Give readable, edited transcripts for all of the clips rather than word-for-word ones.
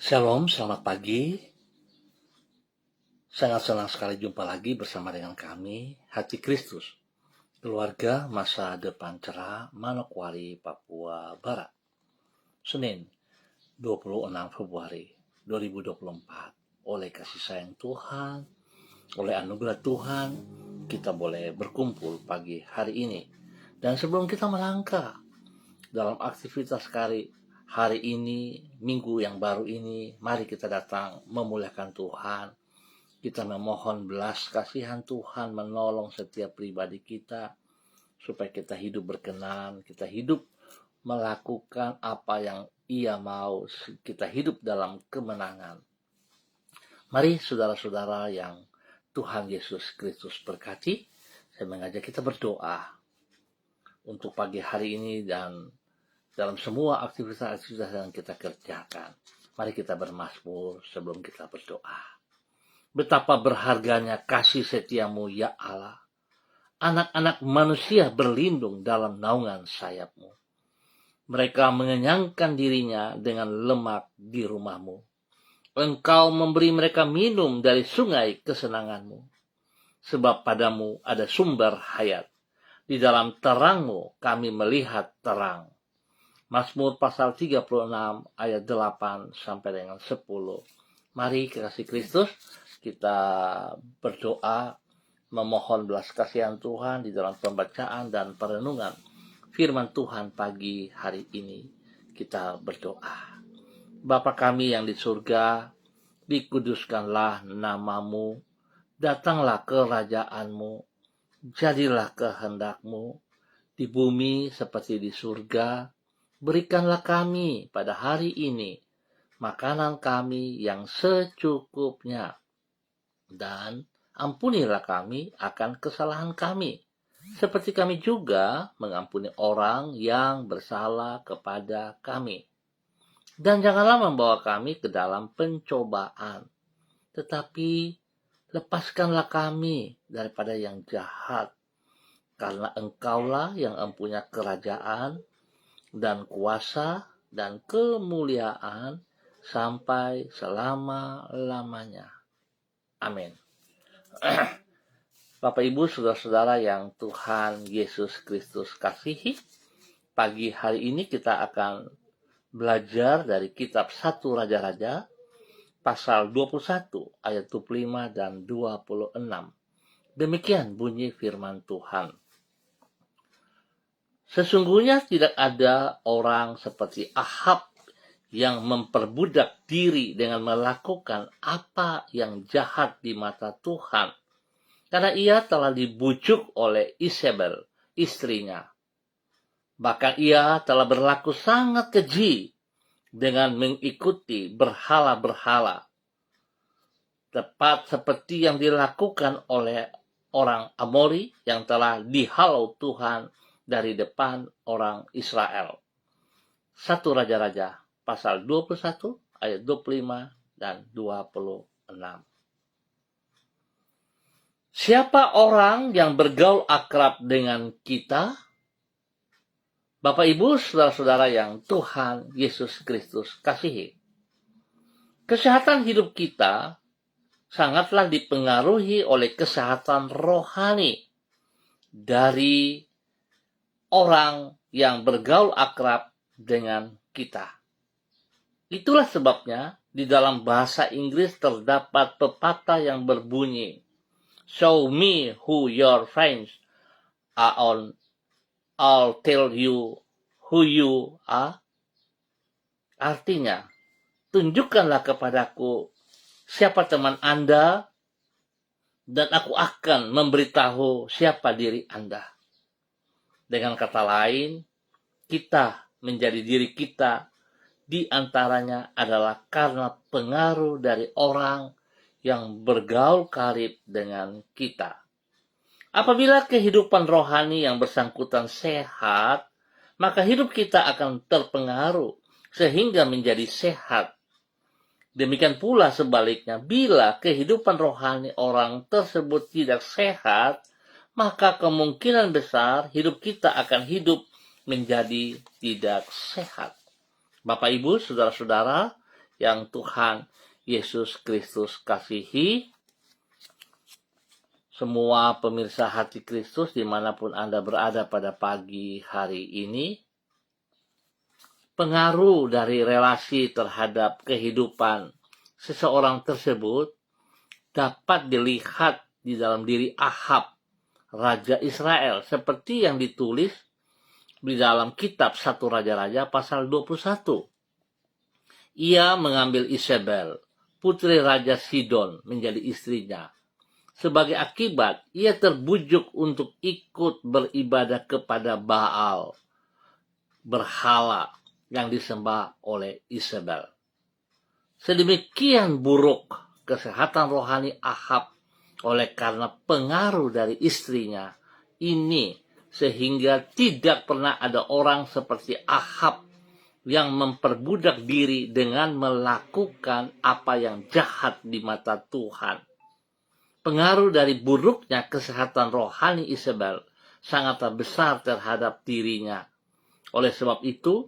Shalom, selamat pagi. Sangat senang sekali jumpa lagi bersama dengan kami, Hati Kristus, keluarga masa depan cerah, Manokwari, Papua Barat. Senin, 26 Februari 2024. Oleh kasih sayang Tuhan, oleh anugerah Tuhan, kita boleh berkumpul pagi hari ini. Dan sebelum kita melangkah dalam aktivitas hari ini, minggu yang baru ini, mari kita datang memuliakan Tuhan. Kita memohon belas kasihan Tuhan menolong setiap pribadi kita, supaya kita hidup berkenan, kita hidup melakukan apa yang Ia mau, kita hidup dalam kemenangan. Mari saudara-saudara yang Tuhan Yesus Kristus berkati, saya mengajak kita berdoa untuk pagi hari ini dan dalam semua aktivitas yang kita kerjakan. Mari kita bermazmur sebelum kita berdoa. Betapa berharganya kasih setiamu ya Allah. Anak-anak manusia berlindung dalam naungan sayapmu. Mereka mengenyangkan dirinya dengan lemak di rumahmu. Engkau memberi mereka minum dari sungai kesenanganmu. Sebab padamu ada sumber hayat. Di dalam terangmu kami melihat terang. Mazmur pasal 36 ayat 8 sampai dengan 10. Mari kekasih Kristus, kita berdoa memohon belas kasihan Tuhan di dalam pembacaan dan perenungan firman Tuhan pagi hari ini. Kita berdoa. Bapa kami yang di surga, dikuduskanlah namamu, datanglah kerajaanmu, jadilah kehendakmu di bumi seperti di surga. Berikanlah kami pada hari ini makanan kami yang secukupnya, dan ampunilah kami akan kesalahan kami, seperti kami juga mengampuni orang yang bersalah kepada kami. Dan janganlah membawa kami ke dalam pencobaan, tetapi lepaskanlah kami daripada yang jahat, karena Engkaulah yang mempunyai kerajaan dan kuasa dan kemuliaan sampai selama-lamanya. Amin. Bapak Ibu saudara-saudara yang Tuhan Yesus Kristus kasihi, pagi hari ini kita akan belajar dari kitab 1 Raja-Raja pasal 21 ayat 25 dan 26. Demikian bunyi firman Tuhan. Sesungguhnya tidak ada orang seperti Ahab yang memperbudak diri dengan melakukan apa yang jahat di mata Tuhan, karena ia telah dibujuk oleh Isabel, istrinya. Bahkan ia telah berlaku sangat keji dengan mengikuti berhala-berhala, tepat seperti yang dilakukan oleh orang Amori yang telah dihalau Tuhan dari depan orang Israel. 1 Raja-Raja pasal 21 ayat 25 dan 26. Siapa orang yang bergaul akrab dengan kita? Bapak Ibu saudara-saudara yang Tuhan Yesus Kristus kasihi. Kesehatan hidup kita sangatlah dipengaruhi oleh kesehatan rohani dari orang yang bergaul akrab dengan kita. Itulah sebabnya di dalam bahasa Inggris terdapat pepatah yang berbunyi, "Show me who your friends are, I'll tell you who you are." Artinya, tunjukkanlah kepadaku siapa teman Anda, dan aku akan memberitahu siapa diri Anda. Dengan kata lain, kita menjadi diri kita di antaranya adalah karena pengaruh dari orang yang bergaul karib dengan kita. Apabila kehidupan rohani yang bersangkutan sehat, maka hidup kita akan terpengaruh sehingga menjadi sehat. Demikian pula sebaliknya, bila kehidupan rohani orang tersebut tidak sehat, maka kemungkinan besar hidup kita akan hidup menjadi tidak sehat. Bapak Ibu, saudara-saudara yang Tuhan Yesus Kristus kasihi, semua pemirsa Hati Kristus dimanapun Anda berada pada pagi hari ini, pengaruh dari relasi terhadap kehidupan seseorang tersebut dapat dilihat di dalam diri Ahab, Raja Israel, seperti yang ditulis di dalam kitab 1 Raja-Raja pasal 21. Ia mengambil Isabel, putri Raja Sidon, menjadi istrinya. Sebagai akibat, ia terbujuk untuk ikut beribadah kepada Baal, berhala yang disembah oleh Isabel. Sedemikian buruk kesehatan rohani Ahab oleh karena pengaruh dari istrinya ini, sehingga tidak pernah ada orang seperti Ahab yang memperbudak diri dengan melakukan apa yang jahat di mata Tuhan. Pengaruh dari buruknya kesehatan rohani Isabel sangatlah besar terhadap dirinya. Oleh sebab itu,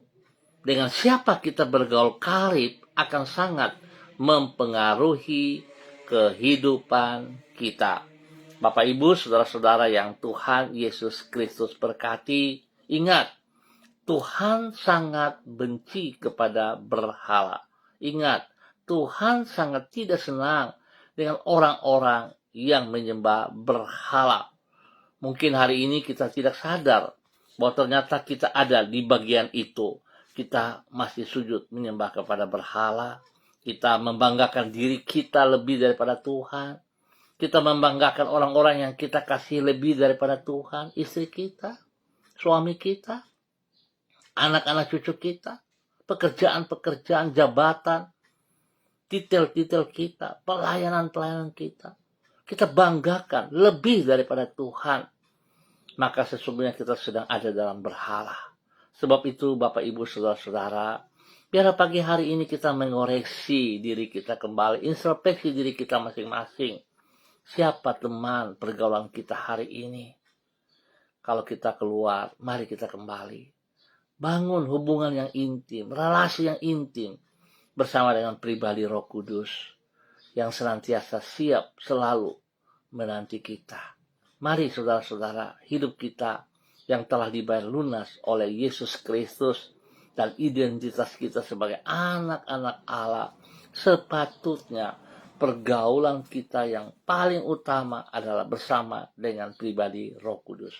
dengan siapa kita bergaul karib akan sangat mempengaruhi kehidupan kita. Bapak, Ibu, saudara-saudara yang Tuhan Yesus Kristus berkati, ingat, Tuhan sangat benci kepada berhala. Ingat, Tuhan sangat tidak senang dengan orang-orang yang menyembah berhala. Mungkin hari ini kita tidak sadar bahwa ternyata kita ada di bagian itu. Kita masih sujud menyembah kepada berhala. Kita membanggakan diri kita lebih daripada Tuhan. Kita membanggakan orang-orang yang kita kasih lebih daripada Tuhan. Istri kita, suami kita, anak-anak cucu kita, pekerjaan-pekerjaan, jabatan, titel-titel kita, pelayanan-pelayanan kita. Kita banggakan lebih daripada Tuhan. Maka sesungguhnya kita sedang ada dalam berhala. Sebab itu Bapak, Ibu, saudara-saudara, biar pagi hari ini kita mengoreksi diri kita kembali, introspeksi diri kita masing-masing. Siapa teman pergaulan kita hari ini? Kalau kita keluar, mari kita kembali. Bangun hubungan yang intim, relasi yang intim bersama dengan pribadi Roh Kudus yang senantiasa siap selalu menanti kita. Mari saudara-saudara, hidup kita yang telah dibayar lunas oleh Yesus Kristus dan identitas kita sebagai anak-anak Allah, sepatutnya pergaulan kita yang paling utama adalah bersama dengan pribadi Roh Kudus.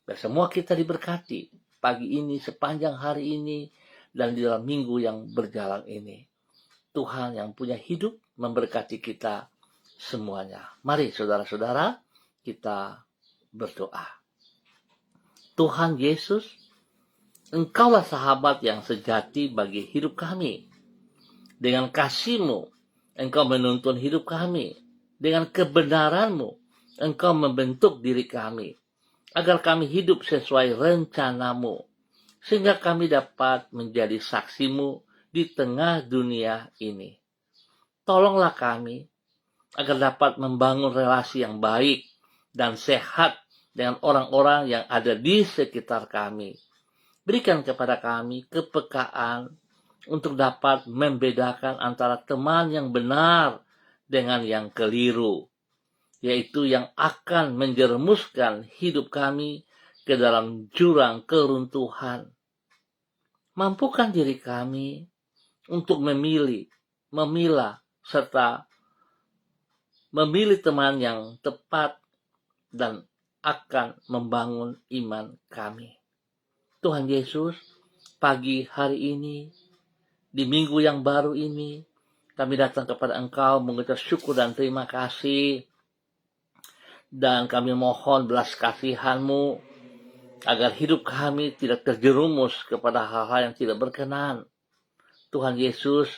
Dan semua kita diberkati pagi ini, sepanjang hari ini, dan di dalam minggu yang berjalan ini. Tuhan yang punya hidup memberkati kita semuanya. Mari saudara-saudara, kita berdoa. Tuhan Yesus, Engkaulah sahabat yang sejati bagi hidup kami. Dengan kasih-Mu, Engkau menuntun hidup kami. Dengan kebenaran-Mu, Engkau membentuk diri kami, agar kami hidup sesuai rencana-Mu, sehingga kami dapat menjadi saksi-Mu di tengah dunia ini. Tolonglah kami agar dapat membangun relasi yang baik dan sehat dengan orang-orang yang ada di sekitar kami. Berikan kepada kami kepekaan untuk dapat membedakan antara teman yang benar dengan yang keliru, yaitu yang akan menjerumuskan hidup kami ke dalam jurang keruntuhan. Mampukan diri kami untuk memilah, serta memilih teman yang tepat dan akan membangun iman kami. Tuhan Yesus, pagi hari ini, di minggu yang baru ini, kami datang kepada Engkau mengucap syukur dan terima kasih. Dan kami mohon belas kasihan-Mu agar hidup kami tidak terjerumus kepada hal-hal yang tidak berkenan. Tuhan Yesus,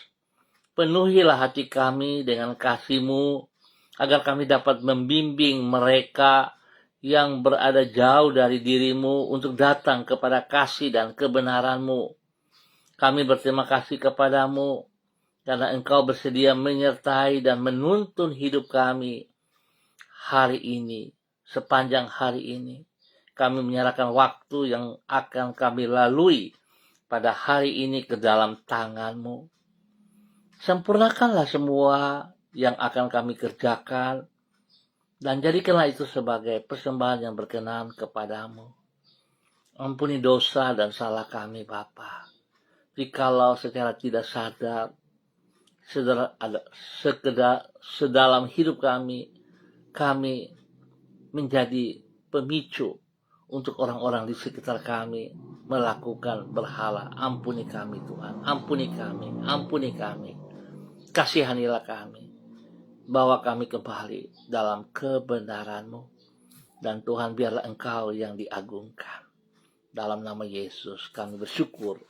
penuhilah hati kami dengan kasih-Mu, agar kami dapat membimbing mereka yang berada jauh dari diri-Mu untuk datang kepada kasih dan kebenaran-Mu. Kami berterima kasih kepadamu karena Engkau bersedia menyertai dan menuntun hidup kami hari ini, sepanjang hari ini. Kami menyerahkan waktu yang akan kami lalui pada hari ini ke dalam tangan-Mu. Sempurnakanlah semua yang akan kami kerjakan, dan jadikanlah itu sebagai persembahan yang berkenan kepadamu. Ampuni dosa dan salah kami, Bapa. Jikalau secara tidak sadar, sedalam hidup kami menjadi pemicu untuk orang-orang di sekitar kami melakukan berhala. Ampuni kami, Tuhan. Ampuni kami. Ampuni kami. Kasihanilah kami. Bawa kami kembali dalam kebenaran-Mu. Dan Tuhan, biarlah Engkau yang diagungkan. Dalam nama Yesus kami bersyukur.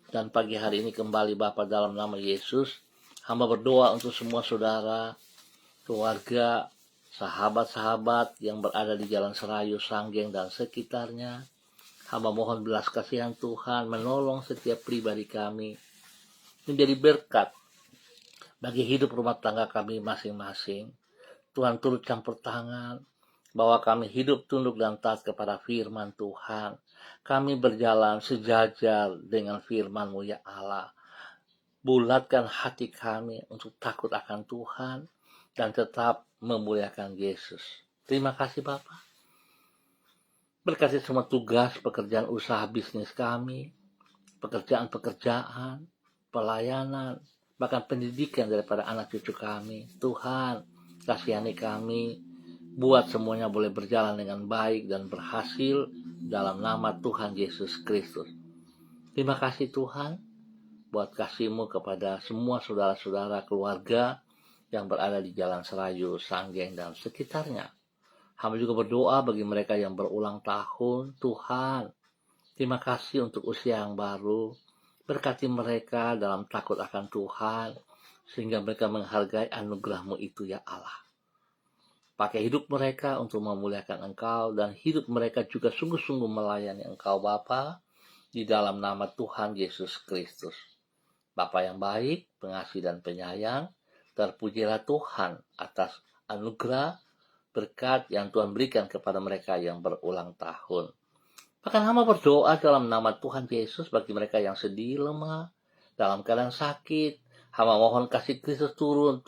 Dan pagi hari ini kembali Bapa, dalam nama Yesus, hamba berdoa untuk semua saudara, keluarga, sahabat-sahabat yang berada di Jalan Serayu, Sanggeng, dan sekitarnya. Hamba mohon belas kasihan Tuhan menolong setiap pribadi kami menjadi berkat bagi hidup rumah tangga kami masing-masing. Tuhan turut campur tangan, bahwa kami hidup tunduk dan taat kepada firman Tuhan. Kami berjalan sejajar dengan firman-Mu, ya Allah. Bulatkan hati kami untuk takut akan Tuhan dan tetap memuliakan Yesus. Terima kasih Bapa. Berkati semua tugas, pekerjaan usaha bisnis kami, pekerjaan-pekerjaan, pelayanan, bahkan pendidikan daripada anak cucu kami. Tuhan, kasihani kami, buat semuanya boleh berjalan dengan baik dan berhasil dalam nama Tuhan Yesus Kristus. Terima kasih Tuhan buat kasih-Mu kepada semua saudara-saudara keluarga yang berada di Jalan Serayu, Sanggeng, dan sekitarnya. Hamba juga berdoa bagi mereka yang berulang tahun. Tuhan, terima kasih untuk usia yang baru. Berkati mereka dalam takut akan Tuhan, sehingga mereka menghargai anugerah-Mu itu, ya Allah. Pakai hidup mereka untuk memuliakan Engkau, dan hidup mereka juga sungguh-sungguh melayani Engkau Bapa, di dalam nama Tuhan Yesus Kristus. Bapa yang baik, pengasih dan penyayang, terpujilah Tuhan atas anugerah berkat yang Tuhan berikan kepada mereka yang berulang tahun. Bahkan hamba berdoa dalam nama Tuhan Yesus bagi mereka yang sedih, lemah, dalam keadaan sakit. Hamba mohon kasih Kristus turun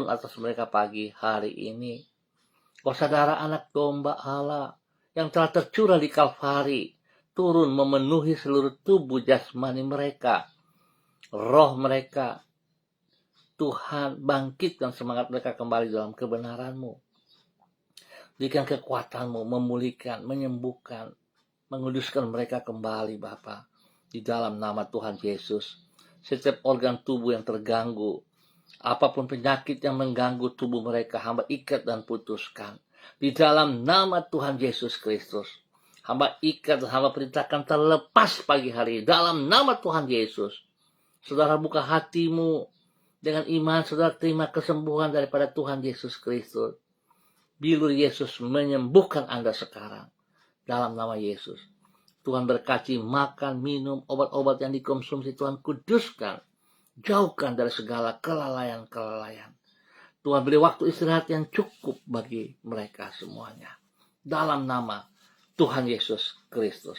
atas mereka pagi hari ini. Oh saudara, anak domba Allah yang telah tercurah di Kalvari, turun memenuhi seluruh tubuh jasmani mereka, roh mereka. Tuhan, bangkitkan semangat mereka kembali dalam kebenaran-Mu. Berikan kekuatan-Mu, memulihkan, menyembuhkan, menguduskan mereka kembali Bapa. Di dalam nama Tuhan Yesus, setiap organ tubuh yang terganggu, apapun penyakit yang mengganggu tubuh mereka, hamba ikat dan putuskan. Di dalam nama Tuhan Yesus Kristus, hamba ikat dan hamba perintahkan terlepas pagi hari. Dalam nama Tuhan Yesus, saudara buka hatimu dengan iman, saudara terima kesembuhan daripada Tuhan Yesus Kristus. Bilur Yesus menyembuhkan Anda sekarang. Dalam nama Yesus, Tuhan berkati makan, minum, obat-obat yang dikonsumsi Tuhan kuduskan. Jauhkan dari segala kelalaian-kelalaian. Tuhan beri waktu istirahat yang cukup bagi mereka semuanya. Dalam nama Tuhan Yesus Kristus.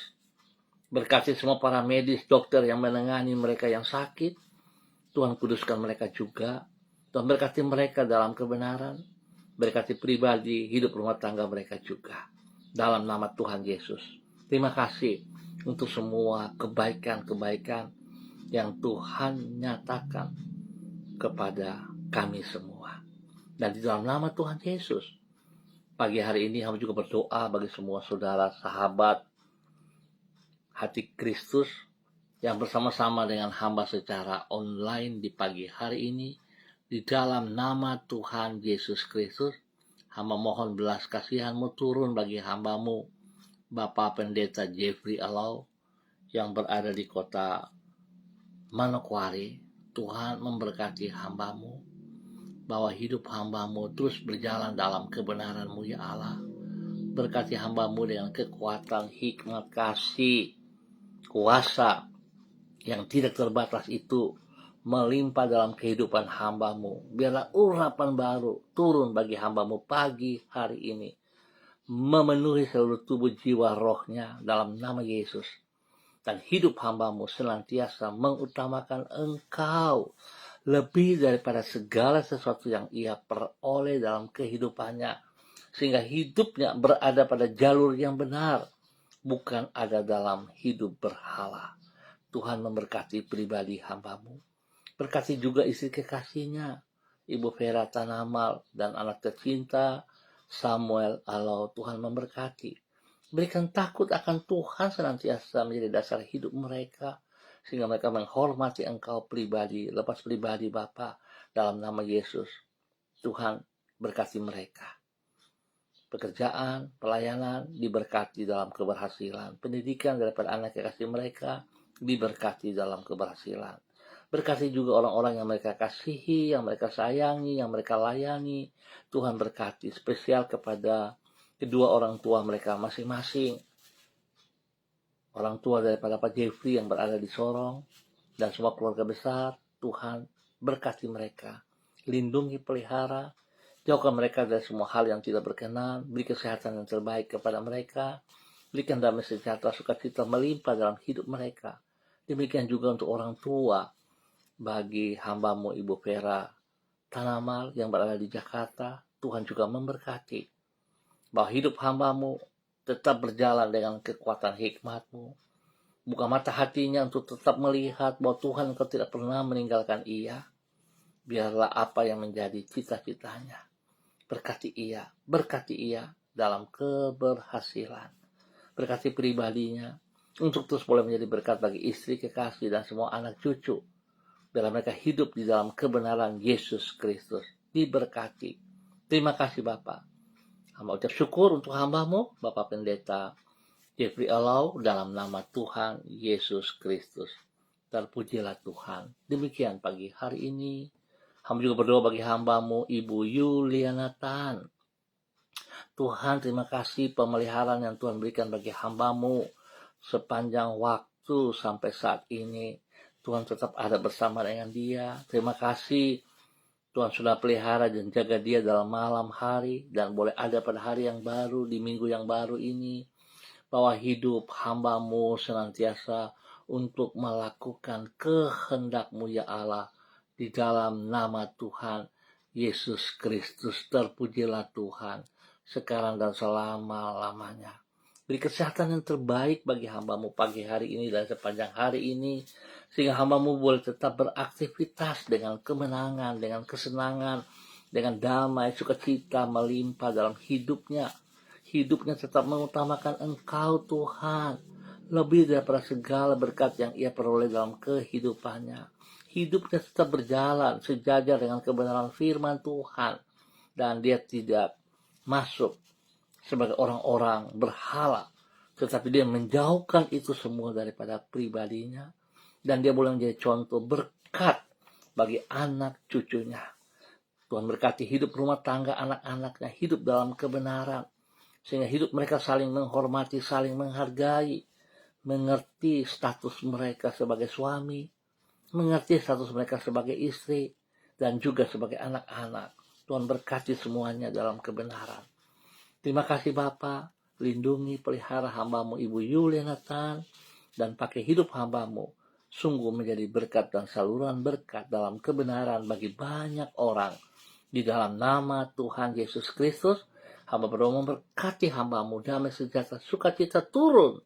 Berkati semua para medis, dokter yang menangani mereka yang sakit. Tuhan kuduskan mereka juga. Tuhan berkati mereka dalam kebenaran. Berkati pribadi, hidup rumah tangga mereka juga. Dalam nama Tuhan Yesus. Terima kasih untuk semua kebaikan-kebaikan yang Tuhan nyatakan kepada kami semua. Dan di dalam nama Tuhan Yesus, pagi hari ini hamba juga berdoa bagi semua saudara, sahabat, hati Kristus yang bersama-sama dengan hamba secara online di pagi hari ini. Di dalam nama Tuhan Yesus Kristus, hamba mohon belas kasihan-Mu turun bagi hamba-Mu, Bapak Pendeta Jeffrey Alau, yang berada di kota Manokwari. Tuhan memberkati hamba-Mu, bahwa hidup hamba-Mu terus berjalan dalam kebenaran-Mu, ya Allah. Berkati hamba-Mu dengan kekuatan, hikmat, kasih, kuasa yang tidak terbatas itu melimpah dalam kehidupan hamba-Mu. Biarlah urapan baru turun bagi hamba-Mu pagi hari ini, memenuhi seluruh tubuh jiwa rohnya dalam nama Yesus. Dan hidup hamba-Mu senantiasa mengutamakan Engkau lebih daripada segala sesuatu yang ia peroleh dalam kehidupannya, sehingga hidupnya berada pada jalur yang benar, bukan ada dalam hidup berhala. Tuhan memberkati pribadi hamba-Mu. Berkati juga istri kekasihnya, Ibu Vera Tanamal, dan anak tercinta Samuel Alau. Tuhan memberkati. Berikan takut akan Tuhan senantiasa menjadi dasar hidup mereka, sehingga mereka menghormati Engkau pribadi, lepas pribadi Bapa, dalam nama Yesus. Tuhan berkati mereka. Pekerjaan, pelayanan diberkati dalam keberhasilan. Pendidikan daripada anak kekasih mereka diberkati dalam keberhasilan. Berkati juga orang-orang yang mereka kasihi, yang mereka sayangi, yang mereka layani. Tuhan berkati spesial kepada kedua orang tua mereka masing-masing. Orang tua daripada Pak Jeffrey yang berada di Sorong dan semua keluarga besar, Tuhan berkati mereka. Lindungi, pelihara, jauhkan mereka dari semua hal yang tidak berkenan. Beri kesehatan yang terbaik kepada mereka. Berikan damai sejahtera, sukacita melimpah dalam hidup mereka. Demikian juga untuk orang tua bagi hamba-Mu Ibu Vera Tanamal yang berada di Jakarta. Tuhan juga memberkati bahwa hidup hamba-Mu tetap berjalan dengan kekuatan hikmat-Mu. Buka mata hatinya untuk tetap melihat bahwa Tuhan Engkau tidak pernah meninggalkan ia. Biarlah apa yang menjadi cita-citanya. Berkati ia dalam keberhasilan. Berkati pribadinya untuk terus boleh menjadi berkat bagi istri, kekasih, dan semua anak cucu. Biarlah mereka hidup di dalam kebenaran Yesus Kristus. Diberkati. Terima kasih Bapak. Hamba ucap syukur untuk hamba-Mu, Bapak Pendeta Jeffrey Alau, dalam nama Tuhan Yesus Kristus. Terpujilah Tuhan. Demikian pagi hari ini. Hamba juga berdoa bagi hamba-Mu Ibu Yuliana Tan. Tuhan, terima kasih pemeliharaan yang Tuhan berikan bagi hamba-Mu sepanjang waktu sampai saat ini. Tuhan tetap ada bersama dengan dia. Terima kasih Tuhan sudah pelihara dan jaga dia dalam malam hari, dan boleh ada pada hari yang baru, di minggu yang baru ini, bahwa hidup hamba-Mu senantiasa untuk melakukan kehendak-Mu ya Allah, di dalam nama Tuhan Yesus Kristus. Terpujilah Tuhan sekarang dan selama-lamanya. Beri kesehatan yang terbaik bagi hamba-Mu pagi hari ini dan sepanjang hari ini, sehingga hamba-Mu boleh tetap beraktivitas dengan kemenangan, dengan kesenangan, dengan damai, sukacita melimpah dalam hidupnya. Hidupnya tetap mengutamakan Engkau Tuhan, lebih daripada segala berkat yang ia peroleh dalam kehidupannya. Hidupnya tetap berjalan sejajar dengan kebenaran firman Tuhan, dan dia tidak masuk sebagai orang-orang berhala, tetapi dia menjauhkan itu semua daripada pribadinya, dan dia boleh menjadi contoh berkat bagi anak cucunya. Tuhan berkati hidup rumah tangga anak-anaknya, hidup dalam kebenaran, sehingga hidup mereka saling menghormati, saling menghargai, mengerti status mereka sebagai suami, mengerti status mereka sebagai istri, dan juga sebagai anak-anak. Tuhan berkati semuanya dalam kebenaran. Terima kasih Bapa, lindungi, pelihara hamba-Mu Ibu Yuliana Tan, dan pakai hidup hamba-Mu sungguh menjadi berkat dan saluran berkat dalam kebenaran bagi banyak orang. Di dalam nama Tuhan Yesus Kristus, hamba berdoa memberkati hamba-Mu, damai sejahtera, sukacita turun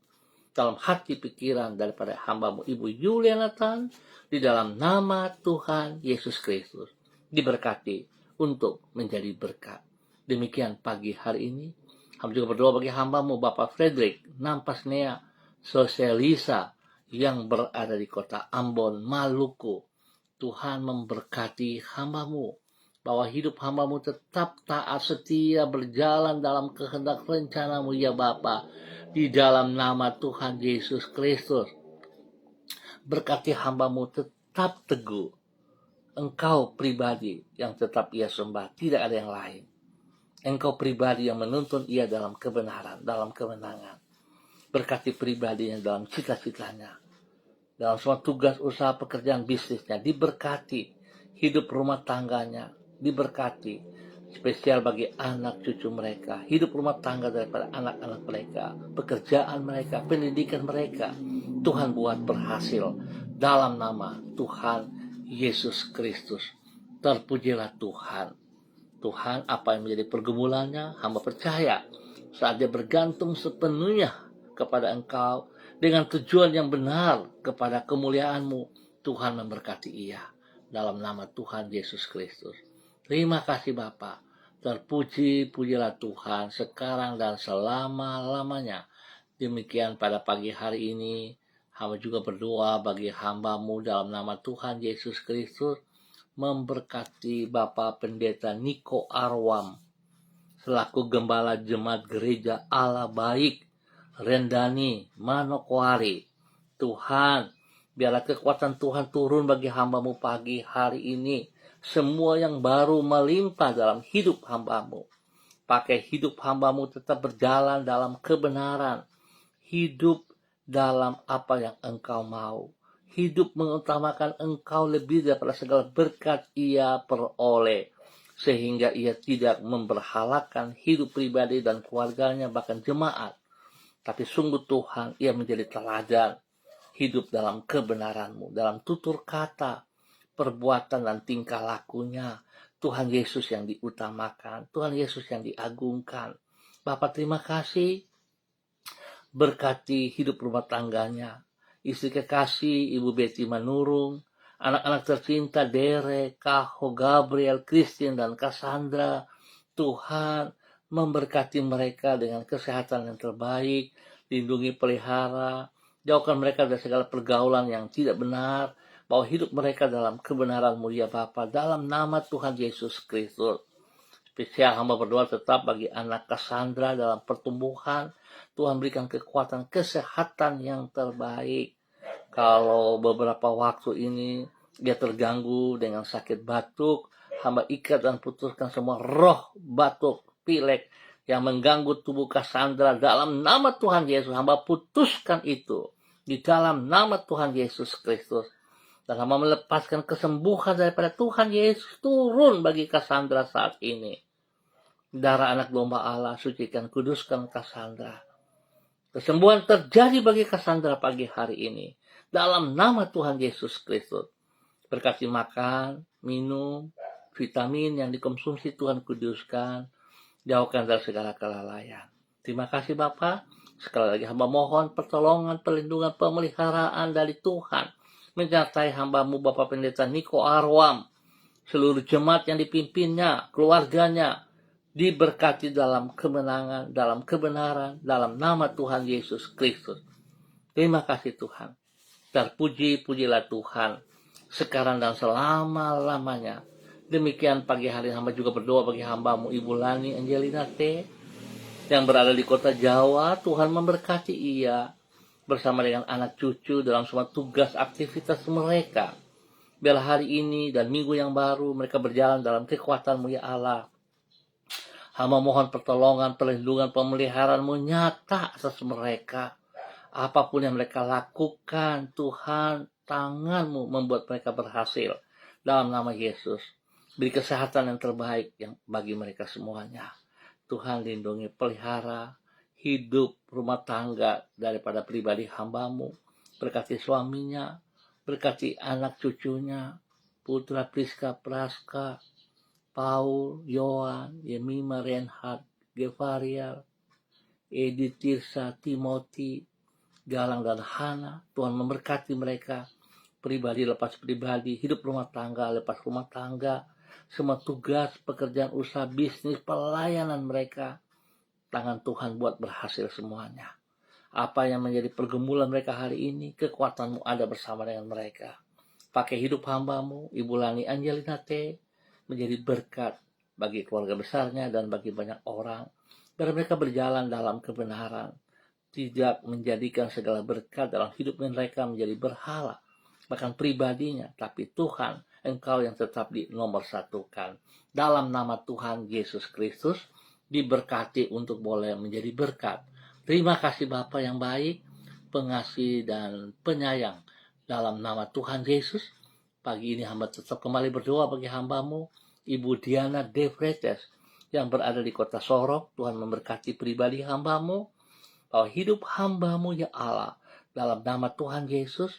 dalam hati pikiran daripada hamba-Mu Ibu Yuliana Tan, di dalam nama Tuhan Yesus Kristus. Diberkati untuk menjadi berkat. Demikian pagi hari ini. Hamba juga berdoa bagi hamba-Mu Bapak Frederick Nampasnea Sosialisa yang berada di kota Ambon, Maluku. Tuhan memberkati hamba-Mu, bahwa hidup hamba-Mu tetap taat setia berjalan dalam kehendak rencana-Mu ya Bapa, di dalam nama Tuhan Yesus Kristus. Berkati hamba-Mu tetap teguh. Engkau pribadi yang tetap ia sembah, tidak ada yang lain. Engkau pribadi yang menuntun ia dalam kebenaran, dalam kemenangan. Berkati pribadinya dalam cita-citanya, dalam semua tugas usaha pekerjaan bisnisnya, diberkati. Hidup rumah tangganya diberkati, spesial bagi anak cucu mereka, hidup rumah tangga daripada anak-anak mereka, pekerjaan mereka, pendidikan mereka. Tuhan buat berhasil dalam nama Tuhan Yesus Kristus. Terpujilah Tuhan. Tuhan, apa yang menjadi pergumulannya, hamba percaya saat dia bergantung sepenuhnya kepada Engkau dengan tujuan yang benar kepada kemuliaan-Mu, Tuhan memberkati ia dalam nama Tuhan Yesus Kristus. Terima kasih Bapa. Terpuji-pujilah Tuhan sekarang dan selama-lamanya. Demikian pada pagi hari ini, hamba juga berdoa bagi hamba-Mu dalam nama Tuhan Yesus Kristus, memberkati Bapak Pendeta Niko Arwam selaku Gembala Jemaat Gereja Allah Baik Rendani Manokwari. Tuhan, biarlah kekuatan Tuhan turun bagi hamba-Mu pagi hari ini. Semua yang baru melimpah dalam hidup hamba-Mu. Pakai hidup hamba-Mu tetap berjalan dalam kebenaran. Hidup dalam apa yang Engkau mau. Hidup mengutamakan Engkau lebih daripada segala berkat ia peroleh. Sehingga ia tidak memberhalakan hidup pribadi dan keluarganya, bahkan jemaat. Tapi sungguh Tuhan, ia menjadi teladan hidup dalam kebenaran-Mu, dalam tutur kata, perbuatan dan tingkah lakunya. Tuhan Yesus yang diutamakan, Tuhan Yesus yang diagungkan. Bapak terima kasih, berkati hidup rumah tangganya, istri kekasih Ibu Betty Manurung, anak-anak tercinta Derek, Kaho, Gabriel, Christine, dan Cassandra. Tuhan memberkati mereka dengan kesehatan yang terbaik, lindungi, pelihara, jauhkan mereka dari segala pergaulan yang tidak benar, bawa hidup mereka dalam kebenaran-Mu ya Bapa, dalam nama Tuhan Yesus Kristus. Spesial hamba berdoa tetap bagi anak Cassandra dalam pertumbuhan. Tuhan berikan kekuatan, kesehatan yang terbaik. Kalau beberapa waktu ini dia terganggu dengan sakit batuk, hamba ikat dan putuskan semua roh batuk, pilek yang mengganggu tubuh Cassandra dalam nama Tuhan Yesus. Hamba putuskan itu di dalam nama Tuhan Yesus Kristus. Dan hamba melepaskan kesembuhan daripada Tuhan Yesus turun bagi Cassandra saat ini. Darah anak domba Allah, sucikan, kuduskan Cassandra. Kesembuhan terjadi bagi Cassandra pagi hari ini. Dalam nama Tuhan Yesus Kristus. Berkati makan, minum, vitamin yang dikonsumsi Tuhan kuduskan. Jauhkan dari segala kelalaian. Terima kasih Bapak. Sekali lagi hamba mohon pertolongan, perlindungan, pemeliharaan dari Tuhan. Menyertai hamba-Mu Bapak Pendeta Niko Arwam. Seluruh jemaat yang dipimpinnya, keluarganya, diberkati dalam kemenangan, dalam kebenaran, dalam nama Tuhan Yesus Kristus. Terima kasih Tuhan. Terpuji-pujilah Tuhan sekarang dan selama-lamanya. Demikian pagi hari hamba juga berdoa bagi hamba-Mu Ibu Lani Angelina T. yang berada di kota Jawa. Tuhan memberkati ia bersama dengan anak cucu dalam semua tugas aktivitas mereka. Biarlah hari ini dan minggu yang baru mereka berjalan dalam kekuatan-Mu ya Allah. Hamba mohon pertolongan, perlindungan, pemeliharaan-Mu nyata atas mereka. Apapun yang mereka lakukan, Tuhan, tangan-Mu membuat mereka berhasil. Dalam nama Yesus, beri kesehatan yang terbaik yang bagi mereka semuanya. Tuhan lindungi, pelihara hidup rumah tangga daripada pribadi hamba-Mu. Berkati suaminya, berkati anak cucunya, Putra Priska Praska, Paul, Yohan, Yemima, Reinhard, Gevarial, Edi, Tirsa, Timothy, Galang, dan Hana. Tuhan memberkati mereka, pribadi lepas pribadi, hidup rumah tangga lepas rumah tangga, semua tugas, pekerjaan, usaha, bisnis, pelayanan mereka. Tangan Tuhan buat berhasil semuanya. Apa yang menjadi pergumulan mereka hari ini, kekuatan-Mu ada bersama dengan mereka. Pakai hidup hamba-Mu, Ibu Lani Angelina T, menjadi berkat bagi keluarga besarnya dan bagi banyak orang. Biar mereka berjalan dalam kebenaran. Tidak menjadikan segala berkat dalam hidup mereka menjadi berhala. Bahkan pribadinya. Tapi Tuhan, Engkau yang tetap di nomor satukan. Dalam nama Tuhan Yesus Kristus, diberkati untuk boleh menjadi berkat. Terima kasih Bapa yang baik, pengasih dan penyayang. Dalam nama Tuhan Yesus, pagi ini hamba tetap kembali berdoa bagi hamba-Mu, Ibu Diana De Vretes, yang berada di kota Sorong. Tuhan memberkati pribadi hamba-Mu, bahwa hidup hamba-Mu ya Allah, dalam nama Tuhan Yesus,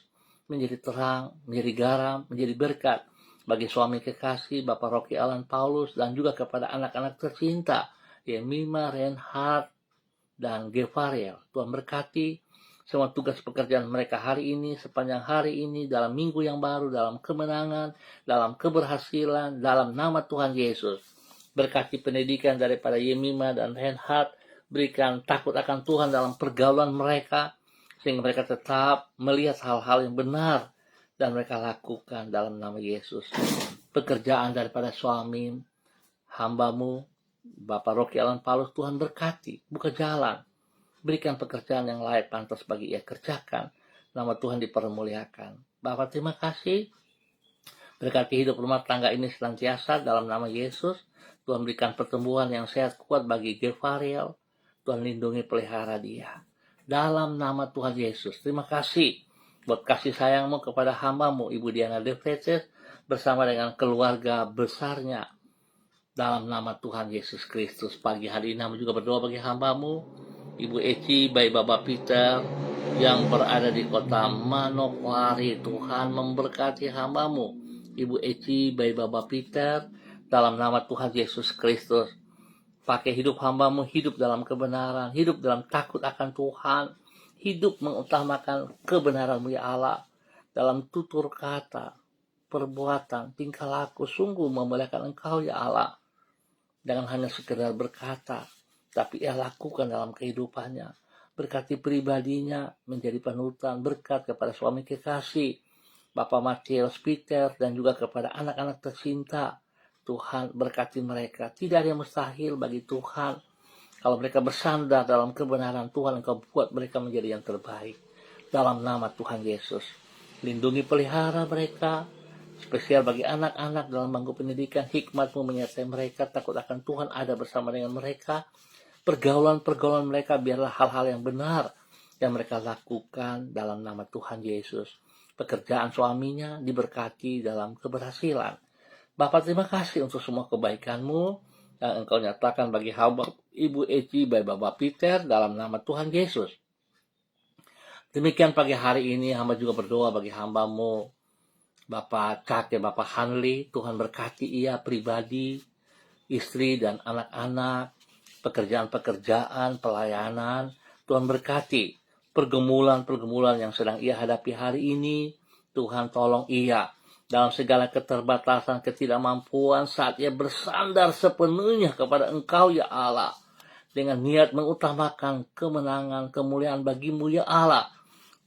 menjadi terang, menjadi garam, menjadi berkat bagi suami kekasih Bapak Rocky Alan Paulus dan juga kepada anak-anak tercinta Yemima, Reinhard, dan Gevariel. Tuhan berkati semua tugas pekerjaan mereka hari ini, sepanjang hari ini, dalam minggu yang baru, dalam kemenangan, dalam keberhasilan, dalam nama Tuhan Yesus. Berkati pendidikan daripada Yemima dan Reinhard, berikan takut akan Tuhan dalam pergaulan mereka, sehingga mereka tetap melihat hal-hal yang benar dan mereka lakukan dalam nama Yesus. Pekerjaan daripada suami hambamu Bapak Rocky Alan Paulus, Tuhan berkati, buka jalan, berikan pekerjaan yang layak pantas bagi ia kerjakan. Nama Tuhan dipermuliakan. Bapak terima kasih, berkati hidup rumah tangga ini senantiasa dalam nama Yesus. Tuhan berikan pertumbuhan yang sehat kuat bagi Gevariel. Tuhan lindungi pelihara dia dalam nama Tuhan Yesus. Terima kasih buat kasih sayangmu kepada hambamu Ibu Diana De Vretes bersama dengan keluarga besarnya dalam nama Tuhan Yesus Kristus. Pagi hari ini hamba juga berdoa bagi hambamu Ibu Eci, bayi Bapak Peter yang berada di kota Manokwari. Tuhan memberkati hambamu Ibu Eci, bayi Bapak Peter dalam nama Tuhan Yesus Kristus. Pakai hidup hambamu, hidup dalam kebenaran, hidup dalam takut akan Tuhan, hidup mengutamakan kebenaran-Mu ya Allah, dalam tutur kata, perbuatan, tingkah laku, sungguh memuliakan Engkau ya Allah. Jangan hanya sekedar berkata, tapi ia lakukan dalam kehidupannya. Berkati pribadinya menjadi panutan, berkat kepada suami kekasih, Bapak Matius Peter, dan juga kepada anak-anak tercinta. Tuhan berkati mereka. Tidak ada yang mustahil bagi Tuhan. Kalau mereka bersandar dalam kebenaran Tuhan, Engkau buat mereka menjadi yang terbaik. Dalam nama Tuhan Yesus. Lindungi pelihara mereka. Spesial bagi anak-anak dalam bangku pendidikan. Hikmat-Mu menyertai mereka. Takut akan Tuhan ada bersama dengan mereka. Pergaulan-pergaulan mereka biarlah hal-hal yang benar yang mereka lakukan dalam nama Tuhan Yesus. Pekerjaan suaminya diberkati dalam keberhasilan. Bapak terima kasih untuk semua kebaikan-Mu yang Engkau nyatakan bagi hamba Ibu Eci, bayi Bapak Peter dalam nama Tuhan Yesus. Demikian pagi hari ini hamba juga berdoa bagi hamba-Mu Bapak Kakek, Bapak Hanli. Tuhan berkati ia pribadi, istri dan anak-anak, pekerjaan-pekerjaan, pelayanan. Tuhan berkati pergumulan-pergumulan yang sedang ia hadapi hari ini. Tuhan tolong ia dalam segala keterbatasan, ketidakmampuan saat ia bersandar sepenuhnya kepada Engkau ya Allah. Dengan niat mengutamakan kemenangan, kemuliaan bagi-Mu ya Allah.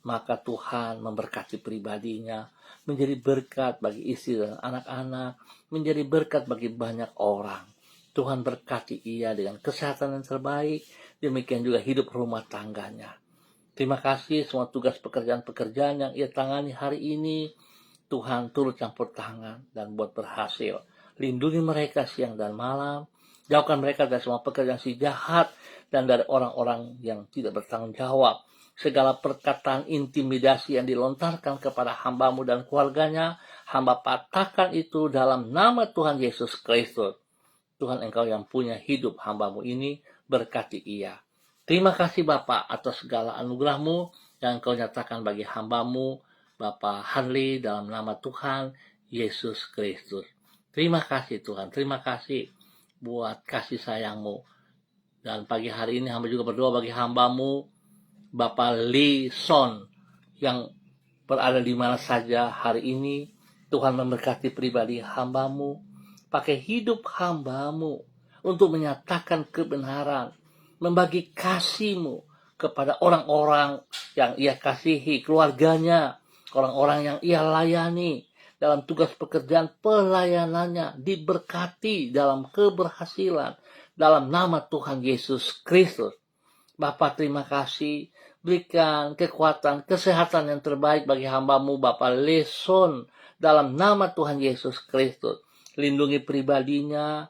Maka Tuhan memberkati pribadinya, menjadi berkat bagi istri dan anak-anak, menjadi berkat bagi banyak orang. Tuhan berkati ia dengan kesehatan yang terbaik, demikian juga hidup rumah tangganya. Terima kasih semua tugas pekerjaan-pekerjaan yang ia tangani hari ini. Tuhan turut campur tangan dan buat berhasil. Lindungi mereka siang dan malam. Jauhkan mereka dari semua pekerjaan si jahat dan dari orang-orang yang tidak bertanggung jawab. Segala perkataan intimidasi yang dilontarkan kepada hamba-Mu dan keluarganya, hamba patahkan itu dalam nama Tuhan Yesus Kristus. Tuhan Engkau yang punya hidup hamba-Mu ini, berkati ia. Terima kasih Bapa atas segala anugerah-Mu yang Engkau nyatakan bagi hamba-Mu Bapak Hanli dalam nama Tuhan Yesus Kristus. Terima kasih Tuhan, terima kasih buat kasih sayang-Mu. Dan pagi hari ini hamba juga berdoa bagi hamba-Mu Bapak Lee Son yang berada di mana saja hari ini. Tuhan memberkati pribadi hamba-Mu, pakai hidup hamba-Mu untuk menyatakan kebenaran, membagi kasih-Mu kepada orang-orang yang ia kasihi, keluarganya, orang-orang yang ia layani dalam tugas pekerjaan pelayanannya, diberkati dalam keberhasilan dalam nama Tuhan Yesus Kristus. Bapak terima kasih, berikan kekuatan, kesehatan yang terbaik bagi hamba-Mu Bapak Leson dalam nama Tuhan Yesus Kristus. Lindungi pribadinya,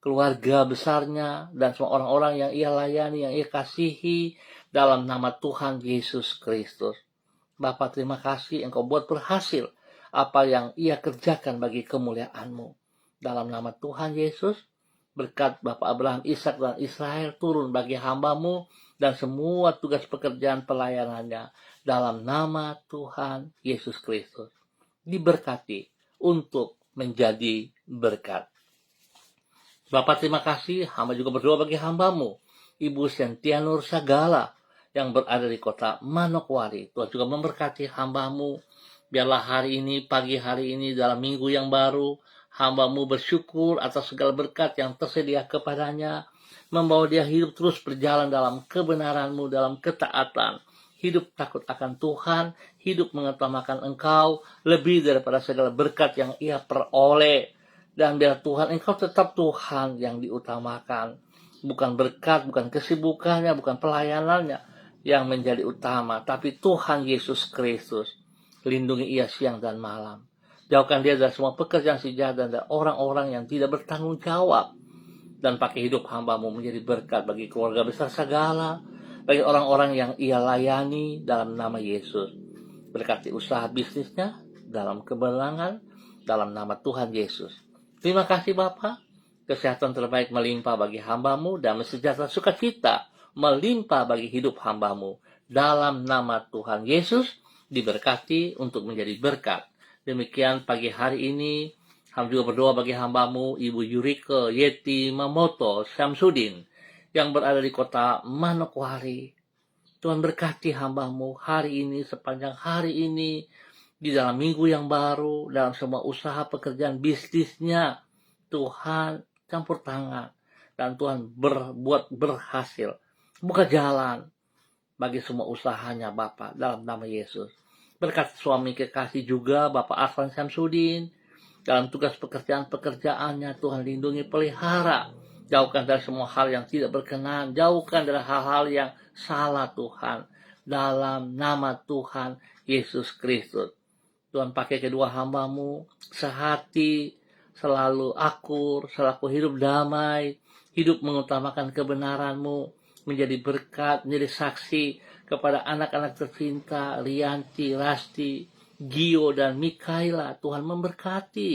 keluarga besarnya, dan semua orang-orang yang ia layani, yang ia kasihi dalam nama Tuhan Yesus Kristus. Bapak terima kasih Engkau buat berhasil apa yang ia kerjakan bagi kemuliaan-Mu. Dalam nama Tuhan Yesus, berkat Bapak Abraham, Ishak dan Israel turun bagi hamba-Mu dan semua tugas pekerjaan pelayanannya dalam nama Tuhan Yesus Kristus. Diberkati untuk menjadi berkat. Bapak, terima kasih. Hamba juga berdoa bagi hambamu, Ibu Sentia Nur Sagala, yang berada di kota Manokwari. Tuhan juga memberkati hambamu. Biarlah hari ini, pagi hari ini, dalam minggu yang baru, hambamu bersyukur atas segala berkat yang tersedia kepadanya, membawa dia hidup terus berjalan dalam kebenaranmu, dalam ketaatan, hidup takut akan Tuhan, hidup mengutamakan Engkau, lebih daripada segala berkat yang ia peroleh. Dan biar Tuhan, Engkau tetap Tuhan yang diutamakan. Bukan berkat, bukan kesibukannya, bukan pelayanannya yang menjadi utama, tapi Tuhan Yesus Kristus. Lindungi ia siang dan malam. Jauhkan dia dari semua pekerjaan si jahat dan dari orang-orang yang tidak bertanggung jawab. Dan pakai hidup hambamu menjadi berkat bagi keluarga besar segala, bagi orang-orang yang ia layani dalam nama Yesus. Berkati usaha bisnisnya dalam kebenaran, dalam nama Tuhan Yesus. Terima kasih Bapa, kesehatan terbaik melimpah bagi hambamu dan sejahtera sukacita melimpah bagi hidup hambamu. Dalam nama Tuhan Yesus, diberkati untuk menjadi berkat. Demikian pagi hari ini, hamba juga berdoa bagi hambamu, Ibu Yurike Yeti Mamoto Syamsuddin, yang berada di kota Manokwari. Tuhan berkati hambamu hari ini, sepanjang hari ini, di dalam minggu yang baru, dalam semua usaha pekerjaan bisnisnya, Tuhan campur tangan, dan Tuhan berbuat berhasil, buka jalan bagi semua usahanya Bapak, dalam nama Yesus. Berkat suami kekasih juga, Bapak Arfan Syamsuddin, dalam tugas pekerjaan-pekerjaannya, Tuhan lindungi, pelihara, jauhkan dari semua hal yang tidak berkenan, jauhkan dari hal-hal yang salah Tuhan, dalam nama Tuhan Yesus Kristus. Tuhan pakai kedua hambamu sehati, selalu akur, selalu hidup damai, hidup mengutamakan kebenaranmu, menjadi berkat, menjadi saksi kepada anak-anak tercinta, Rianti, Rasti, Gio, dan Mikaela. Tuhan memberkati.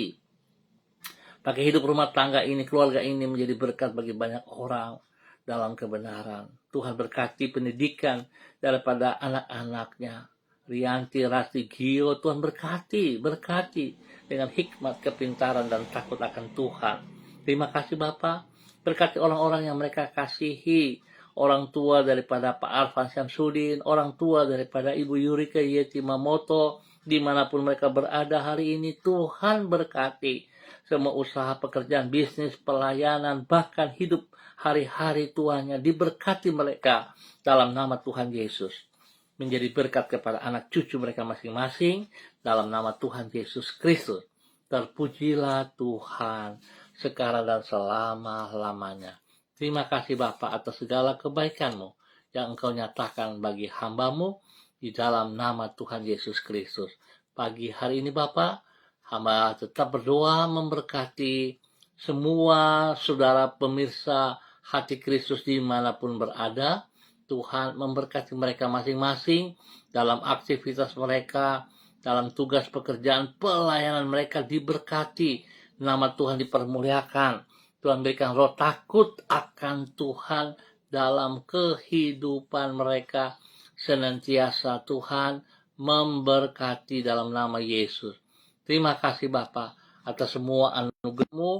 Pakai hidup rumah tangga ini, keluarga ini menjadi berkat bagi banyak orang dalam kebenaran. Tuhan berkati pendidikan daripada anak-anaknya. Rianti, Rasti, Gio, Tuhan berkati dengan hikmat, kepintaran, dan takut akan Tuhan. Terima kasih Bapak, berkati orang-orang yang mereka kasihi, orang tua daripada Pak Arfan Syamsuddin, orang tua daripada Ibu Yurike Yeti Mamoto, dimanapun mereka berada hari ini, Tuhan berkati semua usaha, pekerjaan, bisnis, pelayanan, bahkan hidup hari-hari tuanya, diberkati mereka dalam nama Tuhan Yesus. Menjadi berkat kepada anak cucu mereka masing-masing dalam nama Tuhan Yesus Kristus. Terpujilah Tuhan sekarang dan selama-lamanya. Terima kasih Bapa atas segala kebaikan-Mu yang Engkau nyatakan bagi hamba-Mu di dalam nama Tuhan Yesus Kristus. Pagi hari ini Bapa, hamba tetap berdoa memberkati semua saudara pemirsa Hati Kristus dimanapun berada. Tuhan memberkati mereka masing-masing dalam aktivitas mereka, dalam tugas pekerjaan pelayanan mereka diberkati. Nama Tuhan dipermuliakan. Tuhan berikan roh takut akan Tuhan dalam kehidupan mereka. Senantiasa Tuhan memberkati dalam nama Yesus. Terima kasih Bapa atas semua anugerah-Mu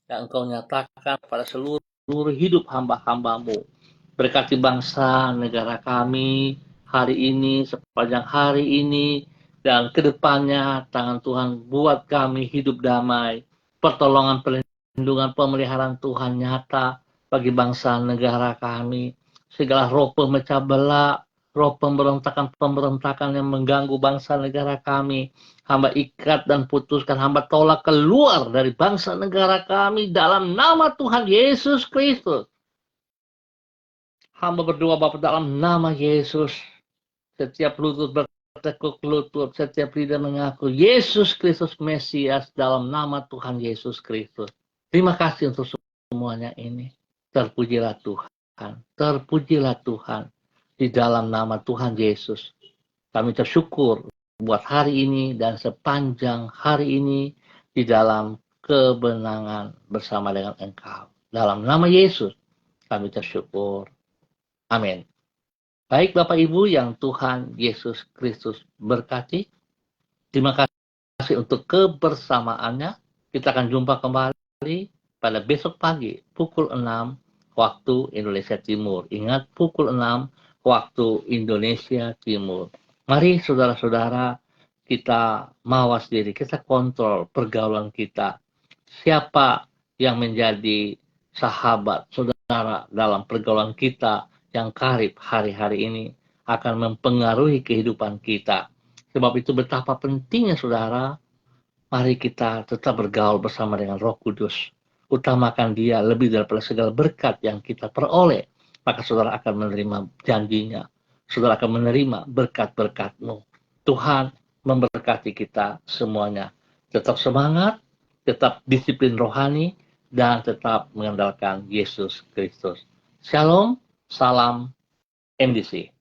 yang Engkau nyatakan pada seluruh hidup hamba-hamba-Mu. Berkati bangsa negara kami hari ini, sepanjang hari ini, dan kedepannya tangan Tuhan buat kami hidup damai. Pertolongan, perlindungan, pemeliharaan Tuhan nyata bagi bangsa negara kami. Segala roh pemecah belah, roh pemberontakan yang mengganggu bangsa negara kami, hamba ikat dan putuskan, hamba tolak keluar dari bangsa negara kami dalam nama Tuhan Yesus Kristus. Hamba berdoa Bapa dalam nama Yesus. Setiap lutut bertekuk lutut, setiap lidah mengaku Yesus Kristus Mesias dalam nama Tuhan Yesus Kristus. Terima kasih untuk semuanya ini. Terpujilah Tuhan. Terpujilah Tuhan. Di dalam nama Tuhan Yesus. Kami bersyukur buat hari ini dan sepanjang hari ini di dalam kebenangan bersama dengan Engkau. Dalam nama Yesus kami bersyukur. Amin. Baik Bapak Ibu yang Tuhan Yesus Kristus berkati, terima kasih untuk kebersamaannya. Kita akan jumpa kembali pada besok pagi pukul 6 waktu Indonesia Timur. Ingat, pukul 6 waktu Indonesia Timur. Mari saudara-saudara, kita mawas diri, kita kontrol pergaulan kita. Siapa yang menjadi sahabat saudara dalam pergaulan kita yang karib hari-hari ini akan mempengaruhi kehidupan kita. Sebab itu betapa pentingnya saudara, mari kita tetap bergaul bersama dengan Roh Kudus. Utamakan Dia lebih daripada segala berkat yang kita peroleh. Maka saudara akan menerima janjinya. Saudara akan menerima berkat-berkat-Mu. Tuhan memberkati kita semuanya. Tetap semangat, tetap disiplin rohani, dan tetap mengandalkan Yesus Kristus. Shalom, salam MDC.